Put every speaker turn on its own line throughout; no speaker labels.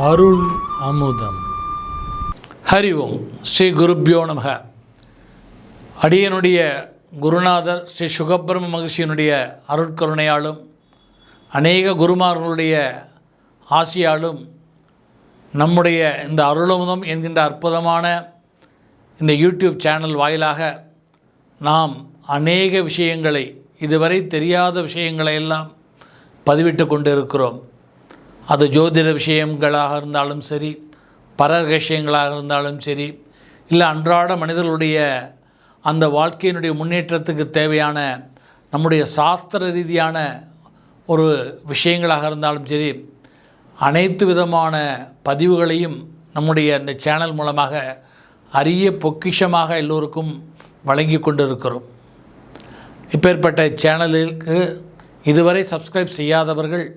அருள் அமுதம். ஹரி ஓம். ஸ்ரீ குருப்யோ நமக. அடியனுடைய குருநாதர் ஸ்ரீ சுகபிரம்ம மகிழ்ச்சியினுடைய அருட்கருணையாலும் அநேக குருமார்களுடைய ஆசியாலும் நம்முடைய இந்த அருளமுதம் என்கின்ற அற்புதமான இந்த யூடியூப் சேனல் வாயிலாக நாம் அநேக விஷயங்களை, இதுவரை தெரியாத விஷயங்களை எல்லாம் பதிவிட்டு கொண்டிருக்கிறோம். அது ஜோதிட விஷயங்களாக இருந்தாலும் சரி, பரரகசியங்களாக இருந்தாலும் சரி, இல்லை அன்றாட மனிதர்களுடைய அந்த வாழ்க்கையினுடைய முன்னேற்றத்துக்கு தேவையான நம்முடைய சாஸ்திர ரீதியான ஒரு விஷயங்களாக இருந்தாலும் சரி, அனைத்து விதமான பதிவுகளையும் நம்முடைய அந்த சேனல் மூலமாக அரிய பொக்கிஷமாக எல்லோருக்கும் வழங்கி கொண்டிருக்கிறோம். இப்பேற்பட்ட சேனலுக்கு இதுவரை சப்ஸ்கிரைப் செய்யாதவர்கள்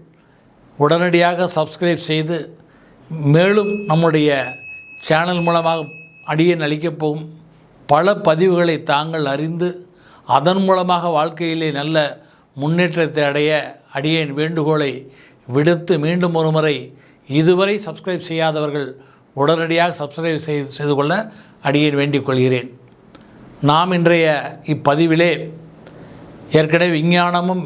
உடனடியாக சப்ஸ்கிரைப் செய்து, மேலும் நம்முடைய சேனல் மூலமாக அடியேன் அளிக்கப் போகும் பல பதிவுகளை தாங்கள் அறிந்து அதன் மூலமாக வாழ்க்கையிலே நல்ல முன்னேற்றத்தை அடைய அடியேன் வேண்டுகோளை விடுத்து, மீண்டும் ஒரு முறை இதுவரை சப்ஸ்கிரைப் செய்யாதவர்கள் உடனடியாக சப்ஸ்கிரைப் செய்து கொள்ள அடியேன் வேண்டிக் கொள்கிறேன். நாம் இன்றைய இப்பதிவிலே ஏற்கனவே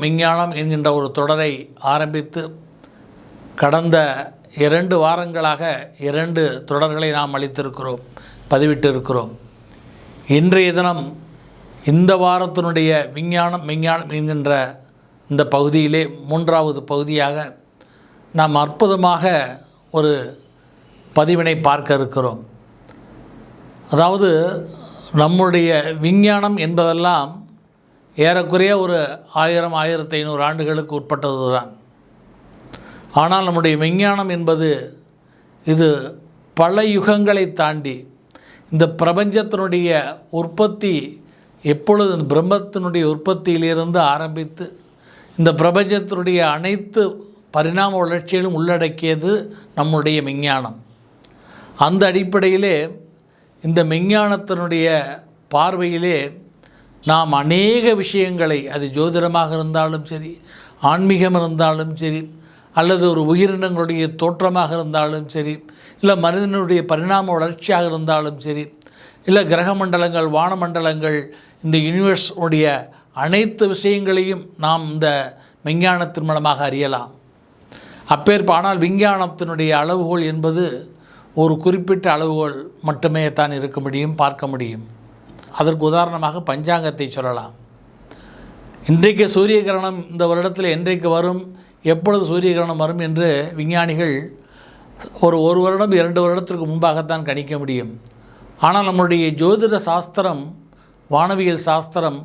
விஞ்ஞானம் என்கின்ற ஒரு தொடரை ஆரம்பித்து கடந்த 2 வாரங்களாக 2 தொடர்களை நாம் அளித்திருக்கிறோம், பதிவிட்டிருக்கிறோம். இன்றைய தினம் இந்த வாரத்தினுடைய விஞ்ஞானம் என்கின்ற இந்த பகுதியிலே 3வது பகுதியாக நாம் அற்புதமாக ஒரு பதிவினை பார்க்க இருக்கிறோம். அதாவது நம்முடைய விஞ்ஞானம் என்பதெல்லாம் ஏறக்குறைய ஒரு 1000-1500 ஆண்டுகளுக்கு உட்பட்டது தான். ஆனால் நம்முடைய விஞ்ஞானம் என்பது இது பல யுகங்களை தாண்டி இந்த பிரபஞ்சத்தினுடைய உற்பத்தி எப்பொழுது பிரம்மத்தினுடைய உற்பத்தியிலிருந்து ஆரம்பித்து இந்த பிரபஞ்சத்தினுடைய அனைத்து பரிணாம வளர்ச்சிகளும் உள்ளடக்கியது நம்முடைய விஞ்ஞானம். அந்த அடிப்படையிலே இந்த விஞ்ஞானத்தினுடைய பார்வையிலே நாம் அநேக விஷயங்களை, அது ஜோதிடமாக இருந்தாலும் சரி, ஆன்மீகம் இருந்தாலும் சரி, அல்லது ஒரு உயிரினங்களுடைய தோற்றமாக இருந்தாலும் சரி, இல்லை மனிதனுடைய பரிணாம வளர்ச்சியாக இருந்தாலும் சரி, இல்லை கிரக மண்டலங்கள், வானமண்டலங்கள், இந்த யூனிவர்ஸ் உடைய அனைத்து விஷயங்களையும் நாம் இந்த விஞ்ஞானத்தின் மூலமாக அறியலாம். ஆனால் விஞ்ஞானத்தினுடைய அளவுகோல் என்பது ஒரு குறிப்பிட்ட அளவுகோல் மட்டுமே தான் இருக்க முடியும், பார்க்க முடியும். அதற்கு உதாரணமாக பஞ்சாங்கத்தை சொல்லலாம். இன்றைக்கு சூரிய கிரகணம் இந்த வருடத்தில் என்றைக்கு வரும், எப்பொழுது சூரிய கிரகணம் வரும் என்று விஞ்ஞானிகள் ஒரு வருடம் 2 வருடத்திற்கு முன்பாகத்தான் கணிக்க முடியும். ஆனால் நம்முடைய ஜோதிட சாஸ்திரம், வானவியல் சாஸ்திரம்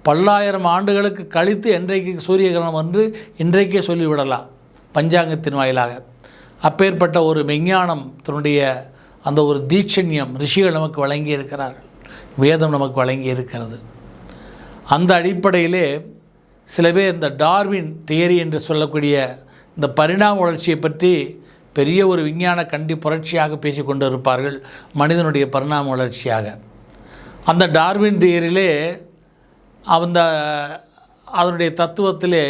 பல்லாயிரம் ஆண்டுகளுக்கு கழித்து என்றைக்கு சூரிய கிரகணம் வந்து இன்றைக்கே சொல்லிவிடலாம் பஞ்சாங்கத்தின் வாயிலாக. அப்பேற்பட்ட ஒரு விஞ்ஞானத்தினுடைய அந்த ஒரு தீட்சண்யம் ரிஷிகள் நமக்கு வழங்கி இருக்கிறார்கள், வேதம் நமக்கு வழங்கி இருக்கிறது. அந்த அடிப்படையிலே சில பேர் இந்த டார்வின் தியரி என்று சொல்லக்கூடிய இந்த பரிணாம வளர்ச்சியை பற்றி பெரிய ஒரு விஞ்ஞான புரட்சியாக பேசி கொண்டு இருப்பார்கள், மனிதனுடைய பரிணாம வளர்ச்சியாக. அந்த டார்வின் தியரியிலே அதனுடைய தத்துவத்திலே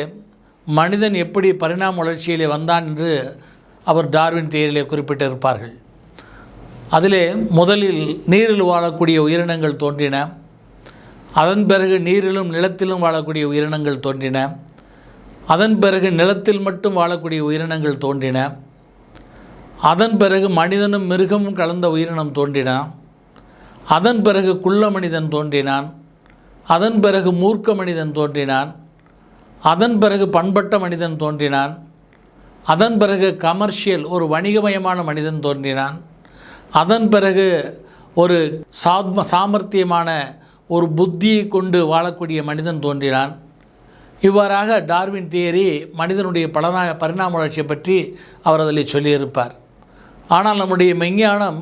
மனிதன் எப்படி பரிணாம வளர்ச்சியிலே வந்தான் என்று அவர் டார்வின் தியரியிலே குறிப்பிட்டிருப்பார்கள். அதிலே முதலில் நீரில் வாழக்கூடிய உயிரினங்கள் தோன்றின. அதன் பிறகு நீரிலும் நிலத்திலும் வாழக்கூடிய உயிரினங்கள் தோன்றின. அதன் பிறகு நிலத்தில் மட்டும் வாழக்கூடிய உயிரினங்கள் தோன்றின. அதன் பிறகு மனிதனும் மிருகமும் கலந்த உயிரினம் தோன்றின. அதன் பிறகு குள்ள மனிதன் தோன்றினான். அதன் பிறகு மூர்க்க மனிதன் தோன்றினான். அதன் பிறகு பண்பட்ட மனிதன் தோன்றினான். அதன் பிறகு கமர்ஷியல், ஒரு வணிகமயமான மனிதன் தோன்றினான். அதன் பிறகு ஒரு சாமர்த்தியமான ஒரு புத்தியை கொண்டு வாழக்கூடிய மனிதன் தோன்றினான். இவ்வாறாக டார்வின் தியரி மனிதனுடைய பரிணாம வளர்ச்சியை பற்றி அவர் அதில் சொல்லியிருப்பார். ஆனால் நம்முடைய விஞ்ஞானம்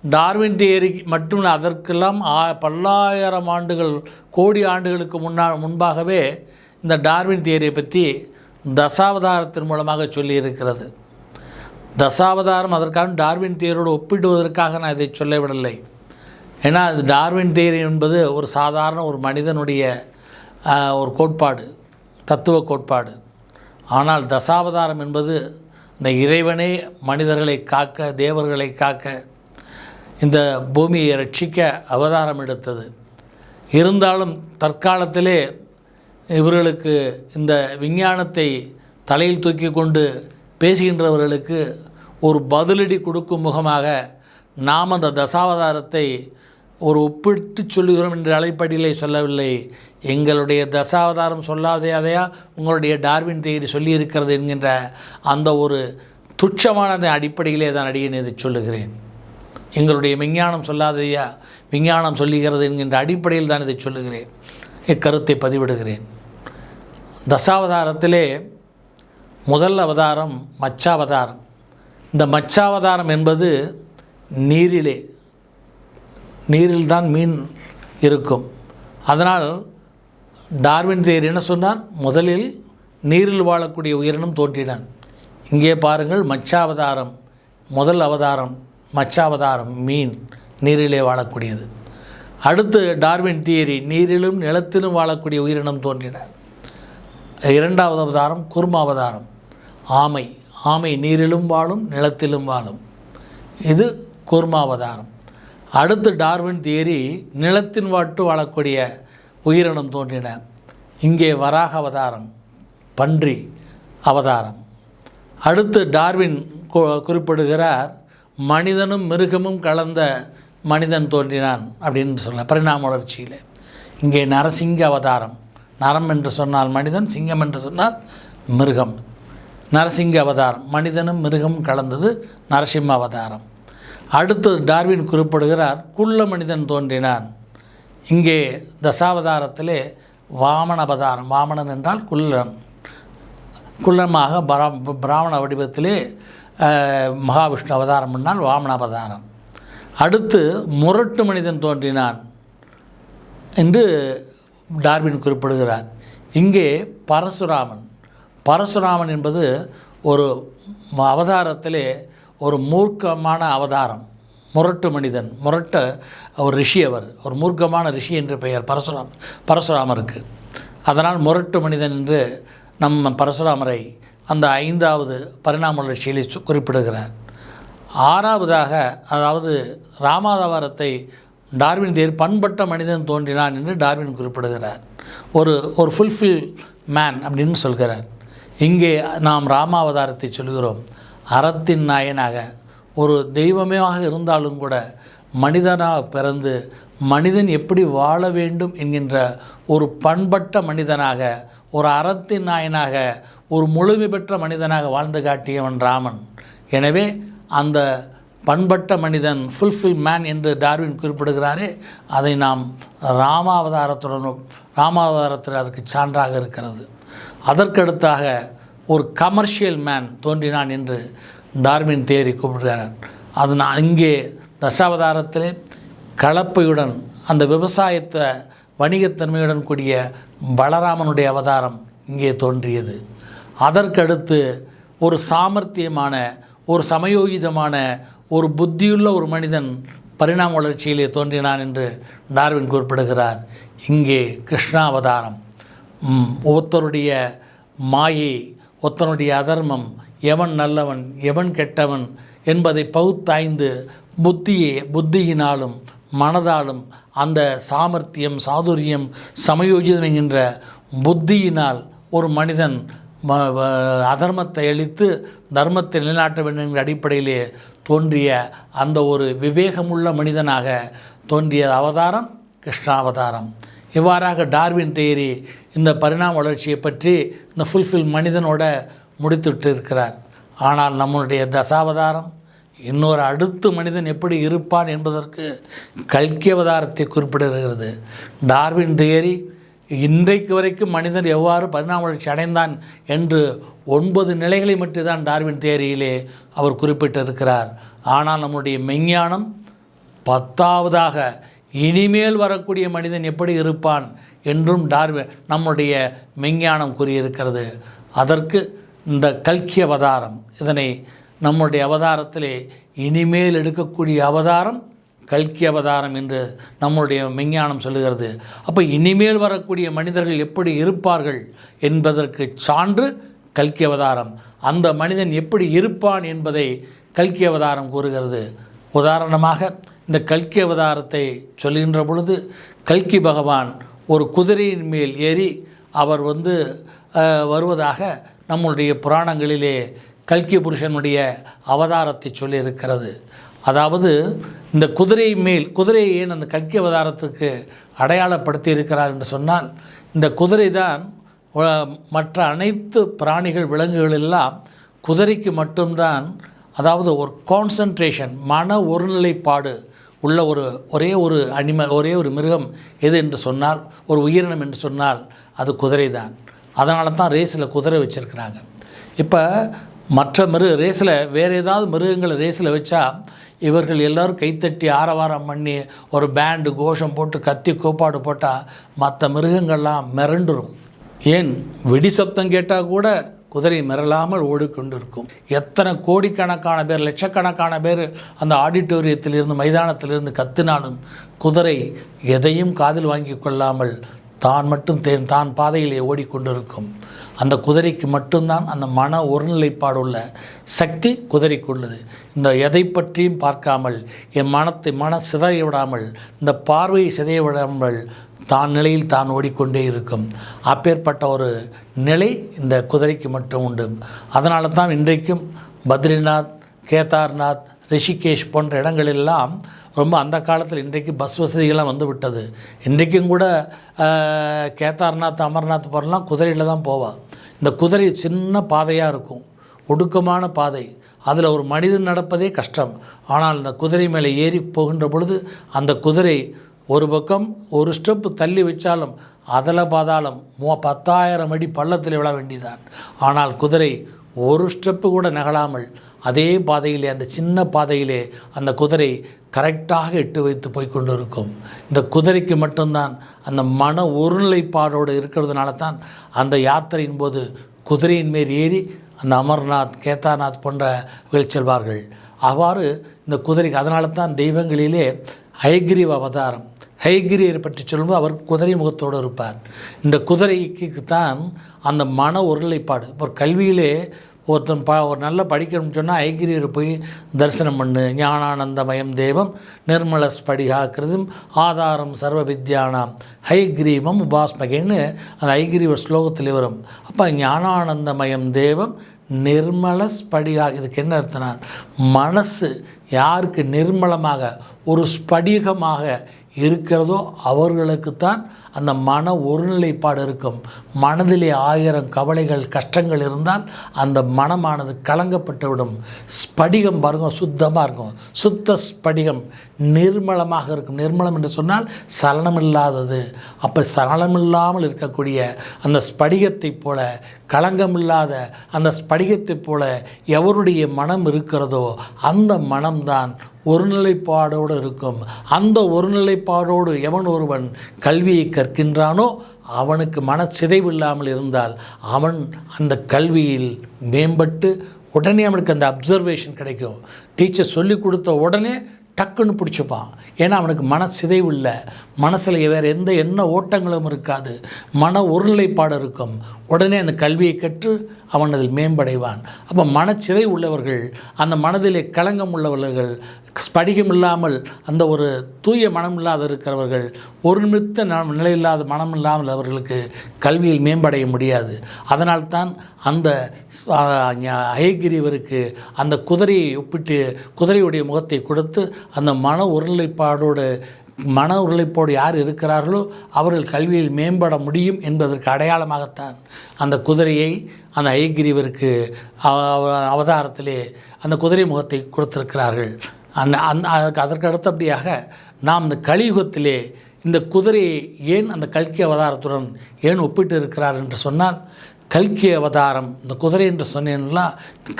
டார்வின் தியரி மட்டும் அதற்கெல்லாம் பல்லாயிரம் ஆண்டுகள், கோடி ஆண்டுகளுக்கு முன்பாகவே இந்த டார்வின் தியரியை பற்றி தசாவதாரத்தின் மூலமாக சொல்லியிருக்கிறது. தசாவதாரம் அதற்கான டார்வின் தியரியோடு ஒப்பிடுவதற்காக நான் இதை சொல்லவிடலை. ஏன்னா அது டார்வின் தியரி என்பது ஒரு சாதாரண ஒரு மனிதனுடைய ஒரு கோட்பாடு, தத்துவ கோட்பாடு. ஆனால் தசாவதாரம் என்பது இந்த இறைவனே மனிதர்களை காக்க, தேவர்களை காக்க, இந்த பூமியை ரட்சிக்க அவதாரம் எடுத்தது. இருந்தாலும் தற்காலத்திலே இவர்களுக்கு இந்த விஞ்ஞானத்தை தலையில் தூக்கி கொண்டு பேசுகின்றவர்களுக்கு ஒரு பதிலடி கொடுக்கும் முகமாக நாம் அந்த தசாவதாரத்தை ஒரு ஒப்பிட்டு சொல்லுகிறோம் என்ற அழைப்படியிலே சொல்லவில்லை. எங்களுடைய தசாவதாரம் சொல்லாதையா உங்களுடைய டார்வின் தியரி சொல்லியிருக்கிறது என்கின்ற அந்த ஒரு துச்சமான அடிப்படையிலே தான் அடியேன் இதை சொல்லுகிறேன். எங்களுடைய விஞ்ஞானம் சொல்லாதையா விஞ்ஞானம் சொல்லுகிறது என்கின்ற அடிப்படையில் தான் இதை சொல்லுகிறேன், இக்கருத்தை பதிவிடுகிறேன். தசாவதாரத்திலே முதல் அவதாரம் மச்சாவதாரம். இந்த மச்சாவதாரம் என்பது நீரில்தான் மீன் இருக்கும். அதனால் டார்வின் தியரி என்ன சொன்னார்? முதலில் நீரில் வாழக்கூடிய உயிரினம் தோன்றினான். இங்கே பாருங்கள், மச்சாவதாரம் முதல் அவதாரம், மச்சாவதாரம் மீன், நீரிலே வாழக்கூடியது. அடுத்து டார்வின் தியரி, நீரிலும் நிலத்திலும் வாழக்கூடிய உயிரினம் தோன்றினார். இரண்டாவது அவதாரம் கூர்மாவதாரம், ஆமை நீரிலும் வாழும் நிலத்திலும் வாழும், இது கூர்மாவதாரம். அடுத்து டார்வின் தியரி, நிலத்தின் வாட்டு வாழக்கூடிய உயிரினம் தோன்றின. இங்கே வராக அவதாரம், பன்றி அவதாரம். அடுத்து டார்வின் குறிப்பிடுகிறார், மனிதனும் மிருகமும் கலந்த மனிதன் தோன்றினான் அப்படின்னு சொல்ல பரிணாம வளர்ச்சியில். இங்கே நரசிங்க அவதாரம், நரம் என்று சொன்னால் மனிதன், சிங்கம் என்று சொன்னால் மிருகம். நரசிங்க அவதாரம், மனிதனும் மிருகமும் கலந்தது நரசிம்ம அவதாரம். அடுத்து டார்வின் குறிப்பிடுகிறார், குள்ள மனிதன் தோன்றினான். இங்கே தசாவதாரத்திலே வாமன அவதாரம், வாமனன் என்றால் குள்ளமாக பிராமண வடிவத்திலே மகாவிஷ்ணு அவதாரம் என்றால் வாமன அவதாரம். அடுத்து முரட்டு மனிதன் தோன்றினான் என்று டார்வின் குறிப்பிடுகிறார். இங்கே பரசுராமன் என்பது ஒரு அவதாரத்திலே ஒரு மூர்க்கமான அவதாரம், முரட்டு மனிதன், ஒரு ரிஷி, அவர் ஒரு மூர்க்கமான ரிஷி என்று பெயர் பரசுராமருக்கு. அதனால் முரட்டு மனிதன் என்று நம்ம பரசுராமரை அந்த 5வது பரிணாம வளர்ச்சியிலே குறிப்பிடுகிறார். 6வதாக, அதாவது ராமாவதாரத்தை டார்வின் தேர் பண்பட்ட மனிதன் தோன்றினான் என்று டார்வின் குறிப்பிடுகிறார். ஒரு ஃபுல்ஃபில் மேன் அப்படின்னு சொல்கிறார். இங்கே நாம் ராமாவதாரத்தை சொல்கிறோம், அறத்தின் நாயனாக, ஒரு தெய்வமாக இருந்தாலும் கூட மனிதனாக பிறந்து மனிதன் எப்படி வாழ வேண்டும் என்கின்ற ஒரு பண்பட்ட மனிதனாக, ஒரு அறத்தின் நாயனாக, ஒரு முழுமை பெற்ற மனிதனாக வாழ்ந்து காட்டியவன் ராமன். எனவே அந்த பண்பட்ட மனிதன், ஃபுல்ஃபில் மேன் என்று டார்வின் குறிப்பிடுகிறாரே, அதை நாம் ராமாவதாரத்தில் அதுக்கு சான்றாக இருக்கிறது. அதற்கடுத்தாக ஒரு கமர்ஷியல் மேன் தோன்றினான் என்று டார்வின் தியரி கூப்பிடுகிறார். அது நான் இங்கே தசாவதாரத்திலே கலப்பையுடன், அந்த விவசாயத்தை வணிகத்தன்மையுடன் கூடிய பலராமனுடைய அவதாரம் இங்கே தோன்றியது. அதற்கடுத்து ஒரு சாமர்த்தியமான, ஒரு சமயோகிதமான, ஒரு புத்தியுள்ள ஒரு மனிதன் பரிணாம வளர்ச்சியிலே தோன்றினான் என்று டார்வின் குறிப்பிடுகிறார். இங்கே கிருஷ்ணாவதாரம், ஒருத்தருடைய மாயை, ஒருத்தனுடைய அதர்மம், எவன் நல்லவன் எவன் கெட்டவன் என்பதை பகுத்தாய்ந்து புத்தியினாலும் மனதாலும் அந்த சாமர்த்தியம், சாதுரியம், சமயோஜிதம் என்கின்ற புத்தியினால் ஒரு மனிதன் அதர்மத்தை அழித்து தர்மத்தை நிலைநாட்ட வேண்டும் என்ற அடிப்படையிலே தோன்றிய அந்த ஒரு விவேகமுள்ள மனிதனாக தோன்றிய அவதாரம் கிருஷ்ணாவதாரம். இவ்வாறாக டார்வின் தியரி இந்த பரிணாம வளர்ச்சியை பற்றி இந்த ஃபுல்ஃபில் மனிதனோட முடித்துவிட்டு இருக்கிறார். ஆனால் நம்முடைய தசாவதாரம் இன்னொரு அடுத்த மனிதன் எப்படி இருப்பான் என்பதற்கு கல்கி அவதாரத்தை குறிப்பிடுகிறது. டார்வின் தியரி இன்றைக்கு வரைக்கும் மனிதன் எவ்வாறு பரிணாம வளர்ச்சி அடைந்தான் என்று 9 நிலைகளை மட்டும்தான் டார்வின் தியரியிலே அவர் குறிப்பிட்டிருக்கிறார். ஆனால் நம்முடைய மெஞ்ஞானம் 10வதாக இனிமேல் வரக்கூடிய மனிதன் எப்படி இருப்பான் என்றும் நம்முடைய மெஞ்ஞானம் கூறியிருக்கிறது. அதற்கு இந்த கல்கி அவதாரம், இதனை நம்முடைய அவதாரத்திலே இனிமேல் எடுக்கக்கூடிய அவதாரம் கல்கி அவதாரம் என்று நம்முடைய மெஞ்ஞானம் சொல்லுகிறது. அப்போ இனிமேல் வரக்கூடிய மனிதர்கள் எப்படி இருப்பார்கள் என்பதற்கு சான்று கல்கி அவதாரம். அந்த மனிதன் எப்படி இருப்பான் என்பதை கல்கி அவதாரம் கூறுகிறது. உதாரணமாக இந்த கல்கி அவதாரத்தை சொல்கின்ற பொழுது கல்கி பகவான் ஒரு குதிரையின் மேல் ஏறி அவர் வருவதாக நம்முடைய புராணங்களிலே கல்கி புருஷனுடைய அவதாரத்தை சொல்லியிருக்கிறது. அதாவது இந்த குதிரையை ஏன் அந்த கல்கி அவதாரத்துக்கு அடையாளப்படுத்தி இருக்கிறார் என்று சொன்னால், இந்த குதிரை தான் மற்ற அனைத்து பிராணிகள் விலங்குகள் எல்லாம் குதிரைக்கு மட்டும்தான், அதாவது ஒரு கான்சன்ட்ரேஷன், மன ஒருநிலைப்பாடு உள்ள ஒரே ஒரு மிருகம் எது என்று சொன்னால், ஒரு உயிரினம் என்று சொன்னால் அது குதிரை தான். அதனால தான் ரேஸில் குதிரை வச்சுருக்கிறாங்க. இப்போ மற்ற ரேஸில் வேறு ஏதாவது மிருகங்களை ரேஸில் வச்சா இவர்கள் எல்லோரும் கைத்தட்டி ஆரவாரம் பண்ணி ஒரு பேண்டு கோஷம் போட்டு கத்தி கோப்பாடு போட்டால் மற்ற மிருகங்கள்லாம் மிரண்டுரும். ஏன் வெடி சப்தம் கேட்டால் கூட குதிரை மிரளாமல் ஓடிக்கொண்டிருக்கும். எத்தனை கோடிக்கணக்கான பேர், லட்சக்கணக்கான பேர் அந்த ஆடிட்டோரியத்திலிருந்து மைதானத்திலிருந்து கத்தினாலும் குதிரை எதையும் காதில் வாங்கி கொள்ளாமல் தான் மட்டும் தான் பாதையிலே ஓடிக்கொண்டிருக்கும். அந்த குதிரைக்கு மட்டும்தான் அந்த மன ஒருநிலைப்பாடு உள்ள சக்தி குதிரைக்கு உள்ளது. இந்த எதை பற்றியும் பார்க்காமல் என் மன சிதைய விடாமல், இந்த பார்வையை சிதைய விடாமல் தான் நிலையில் தான் ஓடிக்கொண்டே இருக்கும். அப்பேற்பட்ட ஒரு நிலை இந்த குதிரைக்கு மட்டும் உண்டு. அதனால தான் இன்றைக்கும் பத்ரிநாத், கேதார்நாத், ரிஷிகேஷ் போன்ற இடங்களெல்லாம் ரொம்ப அந்த காலத்தில், இன்றைக்கு பஸ் வசதிகள்லாம் வந்து விட்டது. இன்றைக்கும் கூட கேதார்நாத், அமர்நாத் போகிறலாம் குதிரையில் தான் போவாள். இந்த குதிரை சின்ன பாதையாக இருக்கும், ஒடுக்கமான பாதை, அதில் ஒரு மனிதன் நடப்பதே கஷ்டம். ஆனால் இந்த குதிரை மேலே ஏறி போகின்ற பொழுது அந்த குதிரை ஒரு பக்கம் ஒரு ஸ்டெப்பு தள்ளி வச்சாலும் அதில் பாதாளம் 10,000 அடி பள்ளத்தில் விழ வேண்டியதான். ஆனால் குதிரை ஒரு ஸ்டெப்பு கூட நகலாமல் அதே பாதையிலே, அந்த சின்ன பாதையிலே அந்த குதிரை கரெக்டாக எட்டு வைத்து போய்கொண்டு இருக்கும். இந்த குதிரைக்கு மட்டும்தான் அந்த மன ஒருநிலைப்பாடோடு இருக்கிறதுனால தான் அந்த யாத்திரையின் போது குதிரையின் மேல் ஏறி அந்த அமர்நாத், கேதார்நாத் போன்றவர்கள் செல்வார்கள். அவ்வாறு இந்த குதிரைக்கு, அதனால தான் தெய்வங்களிலே ஹயக்ரீவ அவதாரம், ஹயக்ரீவரை பற்றி சொல்லும்போது அவர் குதிரை முகத்தோடு இருப்பார். இந்த குதிரைக்கு தான் அந்த மன ஒருநிலைப்பாடு. இப்போ கல்வியிலே ஒருத்தன் ஒரு நல்ல படிக்கணும்னு சொன்னால் ஹயக்ரீவரை போய் தரிசனம் பண்ணு. ஞானானந்தமயம் தேவம் நிர்மல ஸ்படிகாக்கிருதும் ஆதாரம் சர்வ வித்யானாம் ஹயக்ரீவம் உபாஸ்மகேன்னு அந்த ஹயக்ரீவர் ஸ்லோகத்தில் வரும். அப்போ ஞானானந்தமயம் தேவம் நிர்மல ஸ்படிகா, இதுக்கு என்ன அர்த்தம்னா, மனசு யாருக்கு நிர்மலமாக ஒரு ஸ்படிகமாக இருக்கிறதோ அவர்களுக்குத்தான் அந்த மன ஒருநிலைப்பாடு இருக்கும். மனதிலே 1000 கவலைகள், கஷ்டங்கள் இருந்தால் அந்த மனமானது கலங்கப்பட்டுவிடும். ஸ்படிகம் பாருங்க, சுத்தமாக இருக்கும். சுத்த ஸ்படிகம் நிர்மலமாக இருக்கும். நிர்மலம் என்று சொன்னால் சலனமில்லாதது. அப்போ சலனமில்லாமல் இருக்கக்கூடிய அந்த ஸ்படிகத்தை போல, களங்கமில்லாத அந்த ஸ்படிகத்தை போல எவருடைய மனம் இருக்கிறதோ அந்த மனம்தான் ஒருநிலைப்பாடோடு இருக்கும். அந்த ஒருநிலைப்பாடோடு எவன் ஒருவன் கல்வியை கற்கின்றானோ அவனுக்கு மனச்சிதைவு இல்லாமல் இருந்தால் அவன் அந்த கல்வியில் மேம்பட்டு உடனே அவனுக்கு அந்த அப்சர்வேஷன் கிடைக்கும். டீச்சர் சொல்லி கொடுத்த உடனே டக்குன்னு பிடிச்சிப்பான். ஏன்னா அவனுக்கு மனச்சிதைவு இல்லை, மனசில் வேறு எந்த ஓட்டங்களும் இருக்காது, மன ஒருநிலைப்பாடு இருக்கும். உடனே அந்த கல்வியை கற்று அவன் அதில் மேம்படைவான். அப்போ மனச்சிதைவு உள்ளவர்கள், அந்த மனதிலே களங்கம் உள்ளவர்கள், ஸ்படிகம் இல்லாமல் அந்த ஒரு தூய மனம் இல்லாத இருக்கிறவர்கள், ஒருமித்த நிலையில்லாத மனம் இல்லாமல் அவர்களுக்கு கல்வியில் மேம்படைய முடியாது. அதனால்தான் அந்த ஹயக்ரீவருக்கு அந்த குதிரையை ஒப்பிட்டு குதிரையுடைய முகத்தை கொடுத்து அந்த மன ஒருநிலைப்பாடு யார் இருக்கிறார்களோ அவர்கள் கல்வியில் மேம்பட முடியும் என்பதற்கு அடையாளமாகத்தான் அந்த குதிரையை அந்த ஹயக்ரீவருக்கு அவதாரத்திலே அந்த குதிரை முகத்தை கொடுத்திருக்கிறார்கள். அதற்கு அடுத்தபடியாக நாம் இந்த கலியுகத்திலே இந்த குதிரையை ஏன் அந்த கல்கி அவதாரத்துடன் ஏன் ஒப்பிட்டு இருக்கிறார் என்று சொன்னால், கல்கி அவதாரம் இந்த குதிரை என்று சொன்னேன்னா,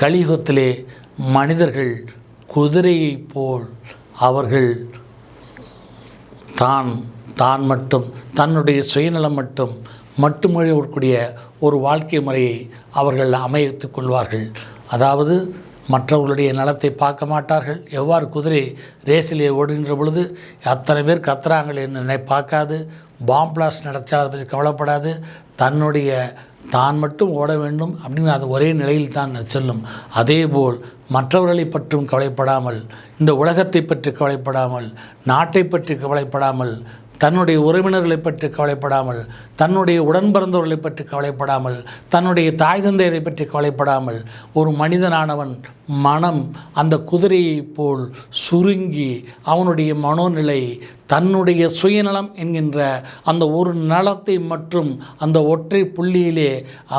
கலியுகத்திலே மனிதர்கள் குதிரையைப் போல் அவர்கள் தான் மட்டும் தன்னுடைய சுயநலம் மட்டுமொழியக்கூடிய ஒரு வாழ்க்கை முறையை அவர்கள் அமைத்து கொள்வார்கள். அதாவது மற்றவர்களுடைய நலத்தை பார்க்க மாட்டார்கள். எவ்வாறு குதிரை ரேஸிலே ஓடுகின்ற பொழுது அத்தனை பேர் கத்துறாங்கள் என்ன பார்க்காது, பாம் பிளாஸ்ட் நடத்தால் அதை பற்றி கவலைப்படாது, தன்னுடைய தான் மட்டும் ஓட வேண்டும் அப்படின்னு அது ஒரே நிலையில் தான் செல்லும். அதேபோல் மற்றவர்களை பற்றும் கவலைப்படாமல், இந்த உலகத்தை பற்றி கவலைப்படாமல், நாட்டை பற்றி கவலைப்படாமல், தன்னுடைய உறவினர்களை பற்றி கவலைப்படாமல், தன்னுடைய உடன் பிறந்தவர்களை பற்றி கவலைப்படாமல், தன்னுடைய தாய் தந்தையரை பற்றி கவலைப்படாமல், ஒரு மனிதனானவன் மனம் அந்த குதிரையைப் போல் சுருங்கி அவனுடைய மனோநிலை தன்னுடைய சுயநலம் என்கின்ற அந்த ஒரு நலத்தை மற்றும் அந்த ஒற்றை புள்ளியிலே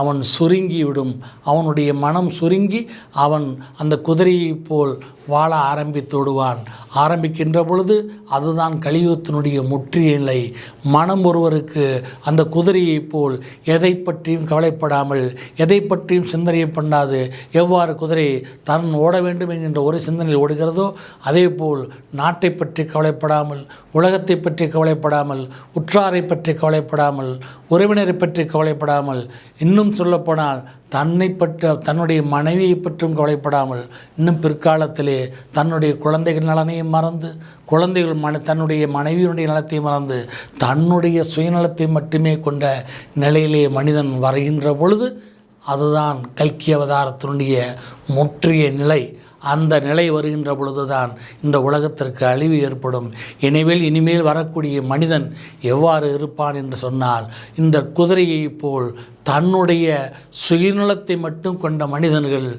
அவன் சுருங்கிவிடும். அவனுடைய மனம் சுருங்கி அவன் அந்த குதிரையைப் போல் வாழ ஆரம்பித்து விடுவான். ஆரம்பிக்கின்ற பொழுது அதுதான் கலியுகத்தினுடைய முற்றிய நிலை. மனம் ஒருவருக்கு அந்த குதிரையைப் போல் எதை பற்றியும் கவலைப்படாமல், எதை பற்றியும் சிந்தனை பண்ணாது எவ்வாறு குதிரை தான் ஓட வேண்டும் என்கின்ற ஒரு சிந்தனையில் ஓடுகிறதோ, அதே போல் நாட்டை பற்றி கவலைப்படாமல், உலகத்தை பற்றி கவலைப்படாமல், உற்றாரை பற்றி கவலைப்படாமல், உறவினரை பற்றி கவலைப்படாமல், இன்னும் சொல்லப்போனால் தன்னை பற்றி தன்னுடைய மனைவியை பற்றும் கவலைப்படாமல், இன்னும் பிற்காலத்திலே தன்னுடைய குழந்தைகள் நலனையும் மறந்து, குழந்தைகள் தன்னுடைய மனைவியினுடைய நலத்தை மறந்து தன்னுடைய சுயநலத்தை மட்டுமே கொண்ட நிலையிலே மனிதன் வருகின்ற பொழுது அதுதான் கல்கி அவதாரத்தினுடைய முற்றிய நிலை. அந்த நிலை வருகின்ற பொழுதுதான் இந்த உலகத்திற்கு அழிவு ஏற்படும். எனவே இனிமேல் வரக்கூடிய மனிதன் எவ்வாறு இருப்பான் என்று சொன்னால், இந்த குதிரையைப் போல் தன்னுடைய சுயநலத்தை மட்டும் கொண்ட மனிதர்கள்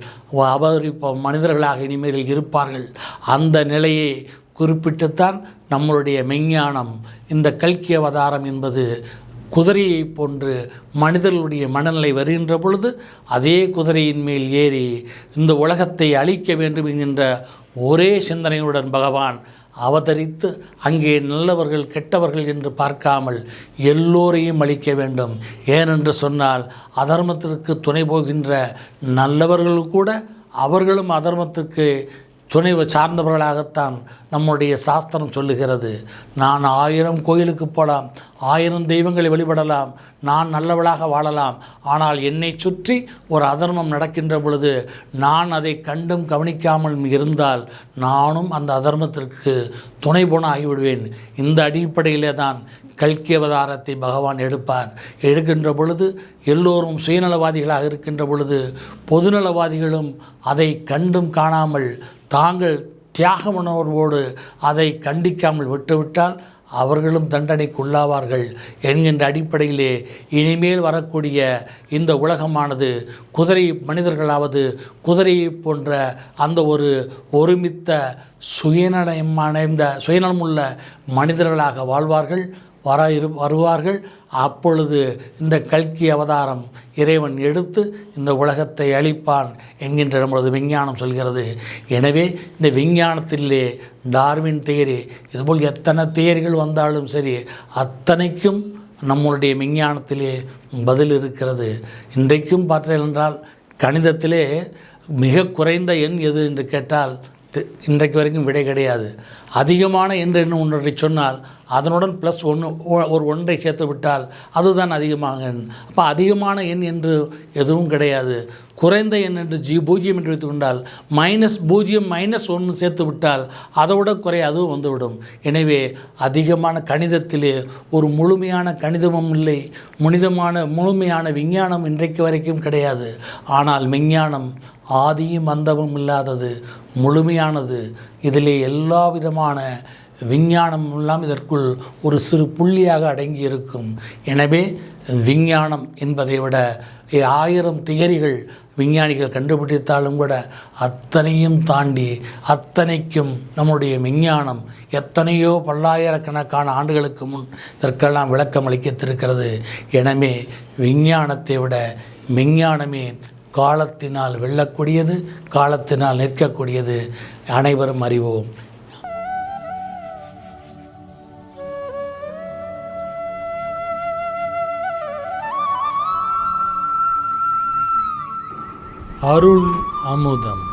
மனிதர்களாக இனிமேல் இருப்பார்கள். அந்த நிலையை குறிப்பிட்டுத்தான் நம்மளுடைய மெஞ்ஞானம் இந்த கல்கி அவதாரம் என்பது குதிரையை போன்று மனிதர்களுடைய மனநிலை வருகின்ற பொழுது அதே குதிரையின் மேல் ஏறி இந்த உலகத்தை அழிக்க வேண்டும் என்கின்ற ஒரே சிந்தனையுடன் பகவான் அவதரித்து அங்கே நல்லவர்கள் கெட்டவர்கள் என்று பார்க்காமல் எல்லோரையும் அழிக்க வேண்டும். ஏனென்று சொன்னால் அதர்மத்திற்கு துணை போகின்ற நல்லவர்கள் கூட அவர்களும் அதர்மத்துக்கு துணை சார்ந்தவர்களாகத்தான் நம்முடைய சாஸ்திரம் சொல்லுகிறது. நான் 1000 கோயிலுக்கு போகலாம், 1000 தெய்வங்களை வழிபடலாம், நான் நல்லவளாக வாழலாம், ஆனால் என்னை சுற்றி ஒரு அதர்மம் நடக்கின்ற பொழுது நான் அதை கண்டும் கவனிக்காமல் இருந்தால் நானும் அந்த அதர்மத்திற்கு துணை போன ஆகிவிடுவேன். இந்த அடிப்படையிலே தான் கல்கி அவதாரத்தை பகவான் எடுக்கின்ற பொழுது எல்லோரும் சுயநலவாதிகளாக இருக்கின்ற பொழுது பொதுநலவாதிகளும் அதை கண்டும் காணாமல் தாங்கள் தியாக உணர்வோடு அதை கண்டிக்காமல் விட்டுவிட்டால் அவர்களும் தண்டனைக்கு உள்ளாவார்கள் என்கின்ற அடிப்படையிலே இனிமேல் வரக்கூடிய இந்த உலகமானது மனிதர்களாவது குதிரையை போன்ற அந்த ஒருமித்த சுயநலமுள்ள மனிதர்களாக வாழ்வார்கள், வருவார்கள். அப்பொழுது இந்த கல்கி அவதாரம் இறைவன் எடுத்து இந்த உலகத்தை அழிப்பான் என்கின்ற நம்மளது விஞ்ஞானம் சொல்கிறது. எனவே இந்த விஞ்ஞானத்திலே டார்வின் தியரி இதுபோல் எத்தனை தியரிகள் வந்தாலும் சரி அத்தனைக்கும் நம்மளுடைய விஞ்ஞானத்திலே பதில் இருக்கிறது. இன்றைக்கும் பார்த்தீர்கள் என்றால் கணிதத்திலே மிக குறைந்த எண் எது என்று கேட்டால் இன்றைக்கு வரைக்கும் விடை கிடையாது. அதிகமான எண் ஒன்றை சொன்னால் அதனுடன் +1 ஒரு ஒன்றை சேர்த்து விட்டால் அதுதான் அதிகமான எண். அப்போ அதிகமான எண் என்று எதுவும் கிடையாது. குறைந்த எண் என்று 0 என்று வைத்துக்கொண்டால் -0 -1 சேர்த்து விட்டால் அதோட குறை அதுவும் வந்துவிடும். எனவே அதிகமான கணிதத்திலே ஒரு முழுமையான கணிதமும் இல்லை, முழுமையான விஞ்ஞானம் இன்றைக்கு வரைக்கும் கிடையாது. ஆனால் விஞ்ஞானம் ஆதியும் அந்தமும் இல்லாதது, முழுமையானது. இதிலே எல்லா விதமான விஞ்ஞானம் எல்லாம் இதற்குள் ஒரு சிறு புள்ளியாக அடங்கி இருக்கும். எனவே விஞ்ஞானம் என்பதை விட 1000 தியரிகள் விஞ்ஞானிகள் கண்டுபிடித்தாலும் கூட அத்தனையும் தாண்டி அத்தனைக்கும் நம்முடைய விஞ்ஞானம் எத்தனையோ பல்லாயிரக்கணக்கான ஆண்டுகளுக்கு முன் இதற்கெல்லாம் விளக்கம் அளிக்கத்திருக்கிறது. எனவே விஞ்ஞானத்தை விட விஞ்ஞானமே காலத்தினால் வெல்லக்கூடியது, காலத்தினால் நிற்கக்கூடியது. அனைவரும் அறிவோம். அருள் அமுதம்.